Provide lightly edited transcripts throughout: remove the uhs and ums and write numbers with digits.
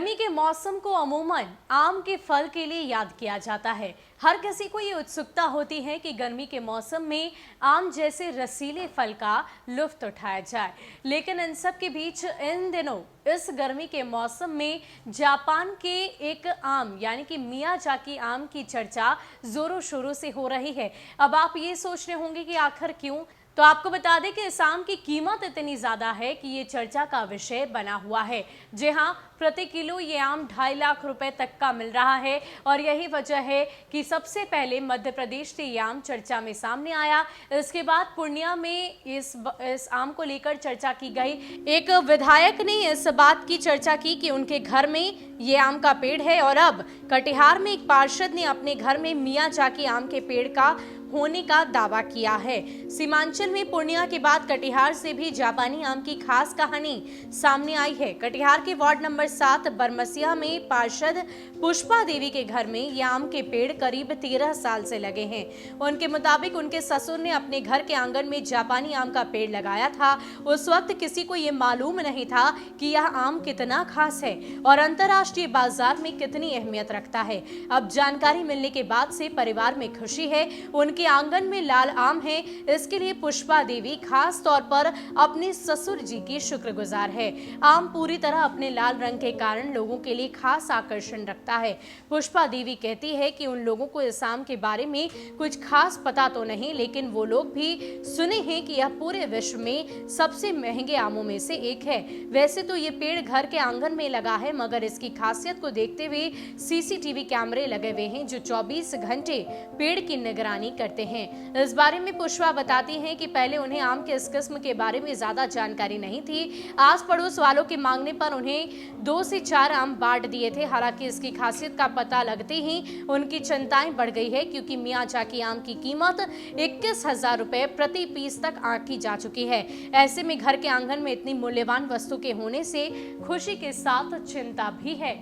गर्मी के मौसम को अमूमन आम के फल के लिए याद किया जाता है। हर किसी को ये उत्सुकता होती है कि गर्मी के मौसम में आम जैसे रसीले फल का लुत्फ उठाया जाए। लेकिन इन सब के बीच इन दिनों इस गर्मी के मौसम में जापान के एक आम यानी कि मियाजाकी आम की चर्चा जोरों शोरों से हो रही है। अब आप ये सोच रहे होंगे कि आखिर क्यों? तो आपको बता दें कि इस आम की कीमत इतनी ज्यादा है कि ये चर्चा का विषय बना हुआ है। जी हाँ, प्रति किलो ये आम 2.5 लाख रुपए तक का मिल रहा है और यही वजह है कि सबसे पहले मध्य प्रदेश से ये आम चर्चा में सामने आया। इसके बाद पूर्णिया में इस आम को लेकर चर्चा की गई। एक विधायक ने इस बात की चर्चा की कि उनके घर में ये आम का पेड़ है और अब कटिहार में एक पार्षद ने अपने घर में मियाजाकी आम के पेड़ का होने का दावा किया है। सीमांचल में पूर्णिया के बाद कटिहार से भी जापानी आम की खास कहानी सामने आई है। कटिहार के वार्ड नंबर 7 बरमसिया में पार्षद पुष्पा देवी के घर में ये आम के पेड़ करीब 13 साल से लगे हैं। उनके मुताबिक उनके ससुर ने अपने घर के आंगन में जापानी आम का पेड़ लगाया था। उस वक्त किसी को ये मालूम नहीं था कि यह आम कितना खास है और अंतर्राष्ट्रीय बाजार में कितनी अहमियत रखता है। अब जानकारी मिलने के बाद से परिवार में खुशी है। उनके आंगन में लाल आम है, इसके लिए पुष्पा देवी खास तौर पर अपने ससुर जी की शुक्रगुजार है। आम पूरी तरह अपने लाल रंग के कारण लोगों के लिए खास आकर्षण रखता है। पुष्पा देवी कहती है कि उन लोगों को इस आम के बारे में कुछ खास पता तो नहीं, लेकिन वो लोग भी सुने हैं कि यह पूरे विश्व में सबसे महंगे आमों में से एक है। वैसे तो ये पेड़ घर के आंगन में लगा है, मगर इसकी खासियत को देखते हुए सीसीटीवी कैमरे लगे हुए हैं जो 24 घंटे पेड़ की निगरानी करते हैं। इस बारे में पुष्पा बताती हैं कि पहले उन्हें आम के इस किस्म के बारे में ज्यादा जानकारी नहीं थी। आस पड़ोस वालों के मांगने पर उन्हें 2 से 4 आम बांट दिए थे। हालांकि इसकी खासियत का पता लगते ही उनकी चिंताएं बढ़ गई है, क्योंकि मियाजाकी आम की कीमत 21,000 रुपए प्रति पीस तक आंकी जा चुकी है। ऐसे में घर के आंगन में इतनी मूल्यवान वस्तु के होने से खुशी के साथ चिंता भी है।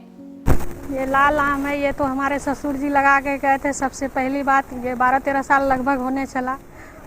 ये लाल आम है, ये तो हमारे ससुर जी लगा के गए थे। सबसे पहली बात, ये 12-13 साल लगभग होने चला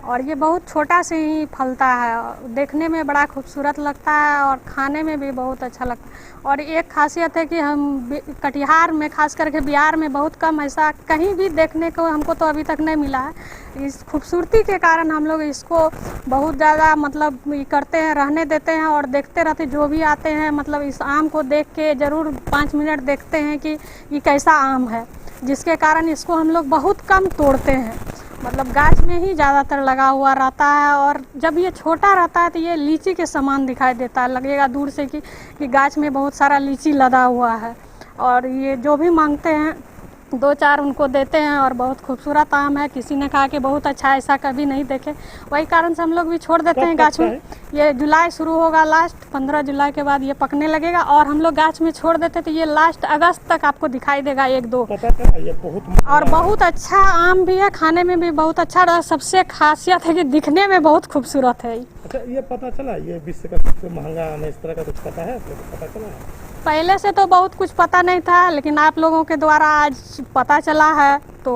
और ये बहुत छोटा से ही फलता है। देखने में बड़ा खूबसूरत लगता है और खाने में भी बहुत अच्छा लगता है। और एक खासियत है कि हम कटिहार में, खास करके बिहार में, बहुत कम ऐसा कहीं भी देखने को हमको तो अभी तक नहीं मिला है। इस खूबसूरती के कारण हम लोग इसको बहुत ज़्यादा मतलब करते हैं, रहने देते हैं और देखते रहते। जो भी आते हैं मतलब इस आम को देख के ज़रूर 5 मिनट देखते हैं कि ये कैसा आम है, जिसके कारण इसको हम लोग बहुत कम तोड़ते हैं। मतलब गाछ में ही ज़्यादातर लगा हुआ रहता है और जब ये छोटा रहता है तो ये लीची के समान दिखाई देता है। लगेगा दूर से कि गाछ में बहुत सारा लीची लदा हुआ है। और ये जो भी मांगते हैं 2-4 उनको देते हैं और बहुत खूबसूरत आम है। किसी ने कहा कि बहुत अच्छा, ऐसा कभी नहीं देखे। वही कारण से हम लोग भी छोड़ देते हैं गाछ में। ये जुलाई शुरू होगा, लास्ट 15 जुलाई के बाद ये पकने लगेगा और हम लोग गाछ में छोड़ देते तो ये लास्ट अगस्त तक आपको दिखाई देगा 1-2। और बहुत अच्छा आम भी है, खाने में भी बहुत अच्छा। और सबसे खासियत है कि दिखने में बहुत खूबसूरत है। अच्छा, ये पता चला ये विश्व का सबसे महंगा आम है, इस तरह का कुछ पता है? पता चला है? पहले से तो बहुत कुछ पता नहीं था, लेकिन आप लोगों के द्वारा आज पता चला है तो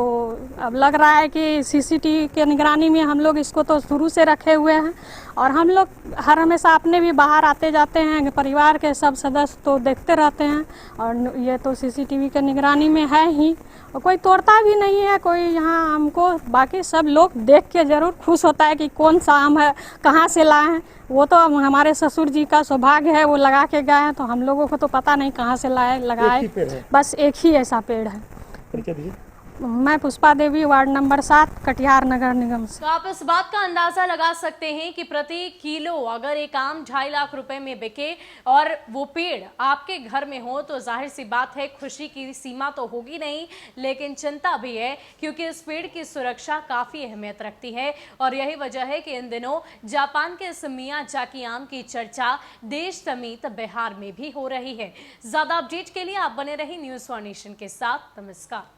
अब लग रहा है कि सीसीटीवी के निगरानी में हम लोग इसको तो शुरू से रखे हुए हैं। और हम लोग हर हमेशा अपने भी बाहर आते जाते हैं, परिवार के सब सदस्य तो देखते रहते हैं और ये तो सीसीटीवी के निगरानी में है ही। और कोई तोड़ता भी नहीं है कोई यहाँ आम को। बाकी सब लोग देख के ज़रूर खुश होता है कि कौन सा आम है, कहाँ से लाए हैं। वो तो हमारे ससुर जी का सौभाग्य है, वो लगा के गए हैं, तो हम लोगों को तो पता नहीं कहाँ से लगाए। बस एक ही ऐसा पेड़ है। परिचय दीजिए। मैं पुष्पा देवी, वार्ड नंबर 7, कटिहार नगर निगम से। तो आप इस बात का अंदाजा लगा सकते हैं कि प्रति किलो अगर एक आम 2.5 लाख रुपए में बिके और वो पेड़ आपके घर में हो तो जाहिर सी बात है खुशी की सीमा तो होगी नहीं, लेकिन चिंता भी है, क्योंकि इस पेड़ की सुरक्षा काफी अहमियत रखती है। और यही वजह है कि इन दिनों जापान के इस मियाजाकी आम की चर्चा देश समेत बिहार में भी हो रही है। ज्यादा अपडेट के लिए आप बने रही न्यूज़ फॉर नेशन के साथ। नमस्कार।